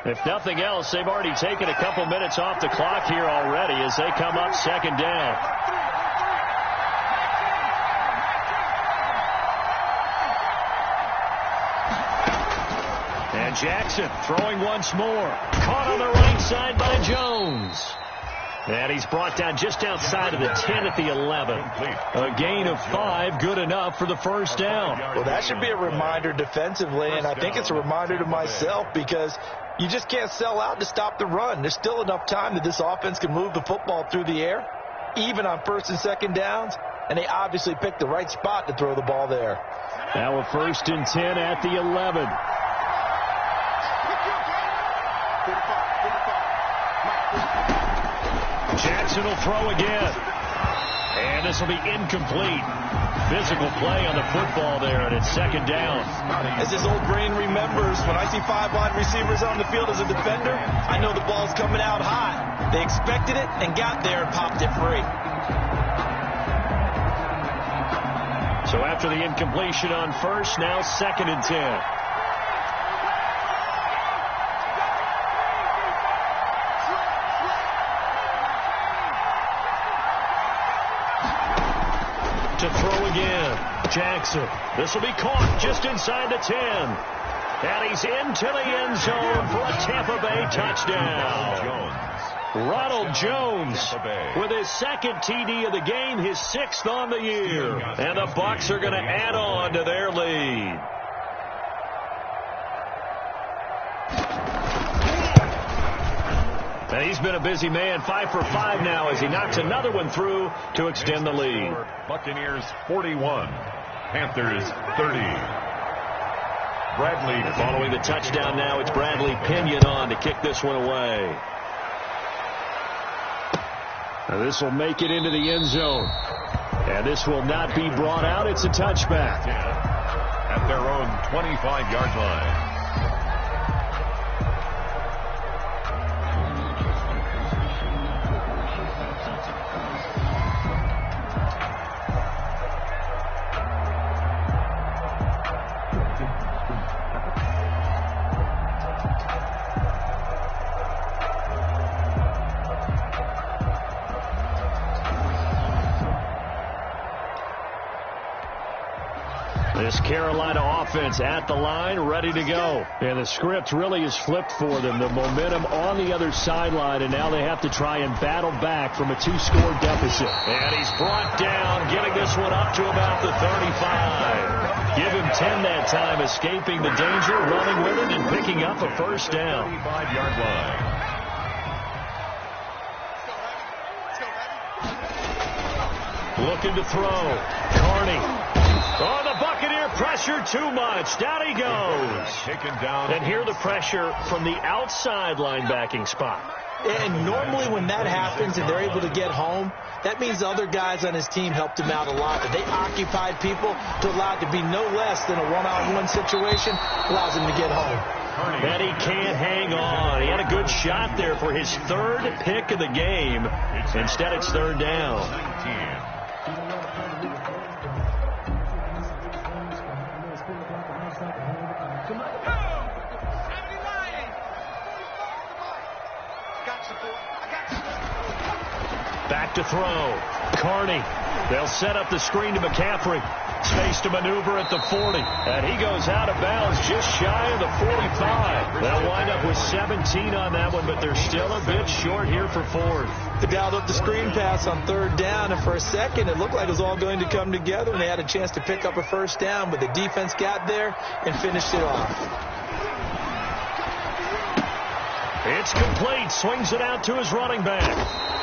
If nothing else, they've already taken a couple minutes off the clock here already as they come up second down. And Jackson throwing once more. Caught on the right side by Jones. And he's brought down just outside of the 10 at the 11. A gain of 5, good enough for the first down. Well, that should be a reminder defensively, and I think it's a reminder to myself because you just can't sell out to stop the run. There's still enough time that this offense can move the football through the air, even on first and second downs, and they obviously picked the right spot to throw the ball there. Now a 1st and 10 at the 11. Jackson will throw again. And this will be incomplete. Physical play on the football there, and it's second down. As his old brain remembers, when I see 5 wide receivers on the field as a defender, I know the ball's coming out high. They expected it and got there and popped it free. So after the incompletion on first, now 2nd and 10. To throw again. Jackson. This will be caught just inside the 10. And he's into the end zone for a Tampa Bay touchdown. Ronald Jones with his 2nd TD of the game, his 6th on the year. And the Bucs are going to add on to their lead. And he's been a busy man, 5 for 5 now as he knocks another one through to extend the lead. Buccaneers 41, Panthers 30. Bradley following the touchdown now. It's Bradley Pinion on to kick this one away. Now this will make it into the end zone. And this will not be brought out. It's a touchback. At their own 25-yard line. This Carolina offense at the line, ready to go. And the script really is flipped for them. The momentum on the other sideline, and now they have to try and battle back from a 2-score deficit. And he's brought down, getting this one up to about the 35. Give him 10 that time, escaping the danger, running with it, and picking up a first down. 35-yard line. Looking to throw. Carney. Oh, the Buccaneer pressure too much. Down he goes. Taken down. And here the pressure from the outside linebacking spot. And normally when that happens and they're able to get home, that means the other guys on his team helped him out a lot. That they occupied people to allow it to be no less than a one-on-one situation, allows him to get home. And he can't hang on. He had a good shot there for his 3rd pick of the game. Instead, it's 3rd down. 19. Back to throw. Carney. They'll set up the screen to McCaffrey. Space to maneuver at the 40. And he goes out of bounds just shy of the 45. They'll wind up with 17 on that one, but they're still a bit short here for 4th. They dialed up the screen pass on 3rd down, and for a second it looked like it was all going to come together, and they had a chance to pick up a first down, but the defense got there and finished it off. It's complete. Swings it out to his running back.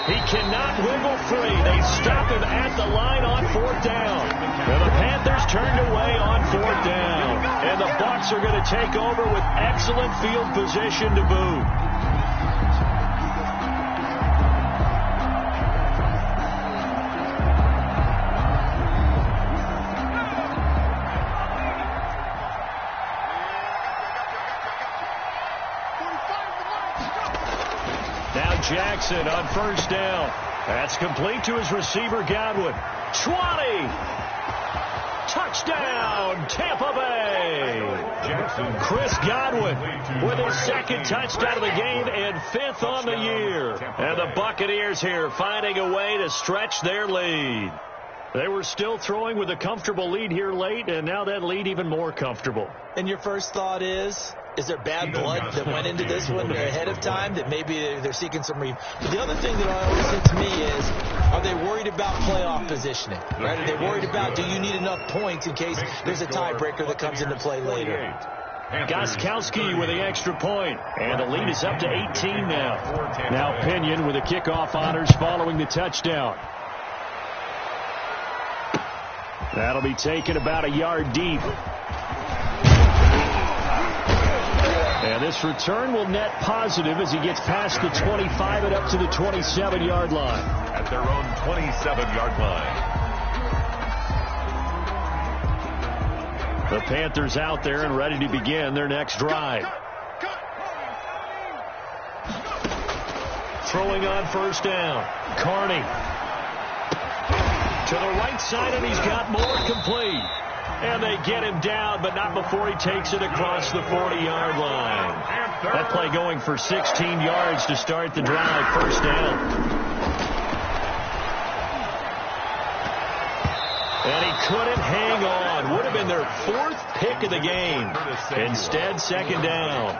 He cannot wiggle free. They stop him at the line on 4th down. And the Panthers turned away on 4th down. And the Bucs are going to take over with excellent field position to boot. Jackson on 1st down. That's complete to his receiver, Godwin. 20. Touchdown, Tampa Bay. Chris Godwin with his second touchdown of the game and 5th on the year. And the Buccaneers here finding a way to stretch their lead. They were still throwing with a comfortable lead here late, and now that lead even more comfortable. And your first thought is there bad blood that went into this one ahead of time that maybe they're seeking some But the other thing that always hits me is, are they worried about playoff positioning? Right? Are they worried about, do you need enough points in case there's a tiebreaker that comes into play later? Gostkowski with the extra point, and the lead is up to 18 now. Now Pinion with the kickoff honors following the touchdown. That'll be taken about a yard deep. And this return will net positive as he gets past the 25 and up to the 27-yard line. At their own 27-yard line. The Panthers out there and ready to begin their next drive. Throwing on first down. Carney. To the right side, and he's got more complete. And they get him down, but not before he takes it across the 40-yard line. That play going for 16 yards to start the drive. First down. And he couldn't hang on. Would have been their 4th pick of the game. Instead, second down.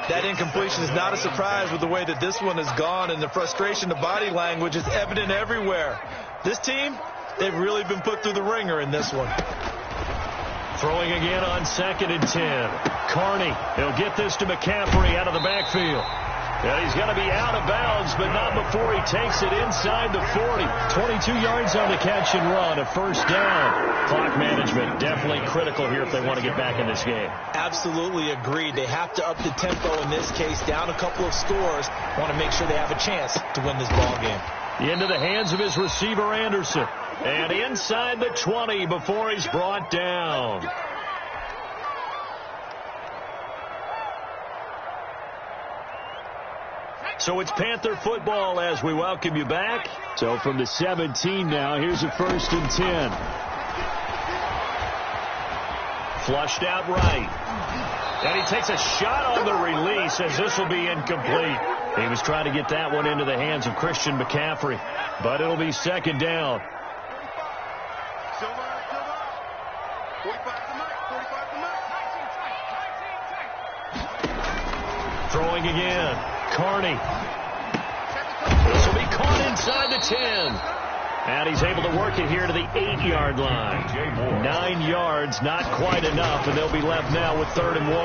That incompletion is not a surprise with the way that this one has gone, and the frustration, the body language is evident everywhere. This team, they've really been put through the ringer in this one. Throwing again on 2nd and 10. Carney, he'll get this to McCaffrey out of the backfield. And he's going to be out of bounds, but not before he takes it inside the 40. 22 yards on the catch and run, a first down. Clock management definitely critical here if they want to get back in this game. Absolutely agreed. They have to up the tempo in this case, down a couple of scores. Want to make sure they have a chance to win this ball game. Into the hands of his receiver, Anderson. And inside the 20 before he's brought down. So it's Panther football as we welcome you back. So from the 17 now, here's a 1st and 10. Flushed out right. And he takes a shot on the release as this will be incomplete. He was trying to get that one into the hands of Christian McCaffrey. But it'll be second down. Throwing again. Carney. This will be caught inside the 10. And he's able to work it here to the 8-yard line. 9 yards, not quite enough, and they'll be left now with 3rd and 1.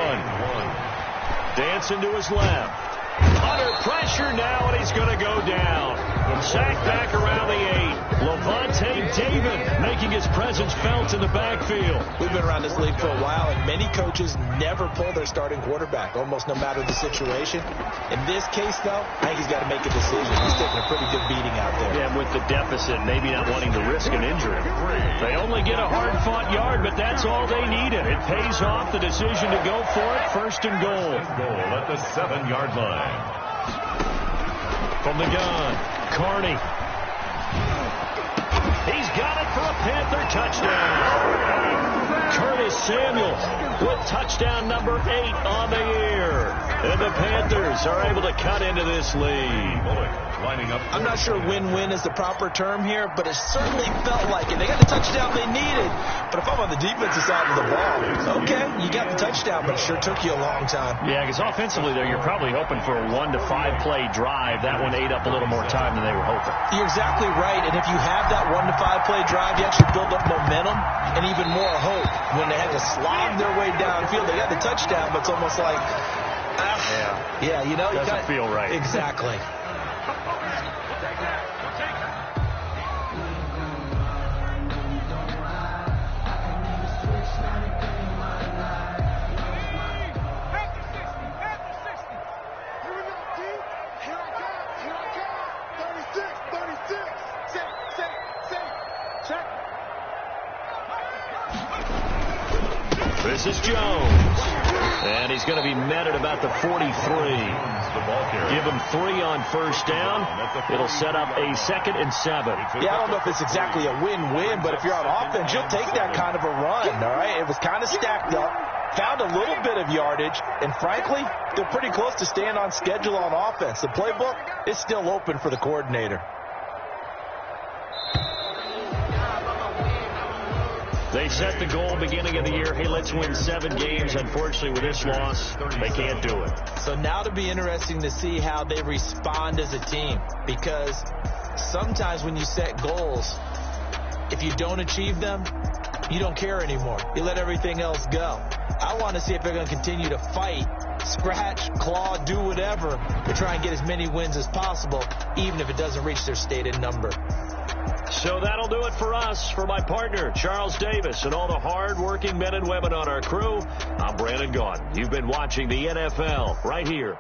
Dancing to his left. Under pressure now, and he's going to go down. Sacked back around the 8. Levante David making his presence felt in the backfield. We've been around this league for a while, and many coaches never pull their starting quarterback, almost no matter the situation. In this case, though, I think he's got to make a decision. He's taking a pretty good beating out there. Yeah, with the deficit, maybe not wanting to risk an injury. They only get a hard-fought yard, but that's all they needed. It pays off the decision to go for it. 1st and goal. Goal at the 7-yard line. From the gun, Carney. He's got it for a Panther touchdown. Curtis Samuel with touchdown number 8 on the year. And the Panthers are able to cut into this lead. Lining up. I'm not sure win-win is the proper term here, but it certainly felt like it. They got the touchdown they needed. But if I'm on the defensive side of the ball, okay, you got the touchdown, but it sure took you a long time. Yeah, because offensively, though, you're probably hoping for a 1 to 5 play drive. That one ate up a little more time than they were hoping. You're exactly right, and if you have that 1 to 5 play drive, you actually build up momentum and even more hope. When they had to slog their way downfield, they got the touchdown, but it's almost like, yeah, you know, doesn't feel right. Exactly. This is Jones. And he's going to be met at about the 43. Give him 3 on first down. It'll set up a 2nd and 7. Yeah, I don't know if it's exactly a win-win, but if you're on offense, you'll take that kind of a run, all right? It was kind of stacked up, found a little bit of yardage, and frankly, they're pretty close to staying on schedule on offense. The playbook is still open for the coordinator. They set the goal beginning of the year. Hey, let's win 7 games. Unfortunately, with this loss, they can't do it. So now it'll be interesting to see how they respond as a team, because sometimes when you set goals, if you don't achieve them, you don't care anymore. You let everything else go. I want to see if they're going to continue to fight, scratch, claw, do whatever to try and get as many wins as possible, even if it doesn't reach their stated number. So that'll do it for us. For my partner, Charles Davis, and all the hard-working men and women on our crew, I'm Brandon Gaudin. You've been watching the NFL right here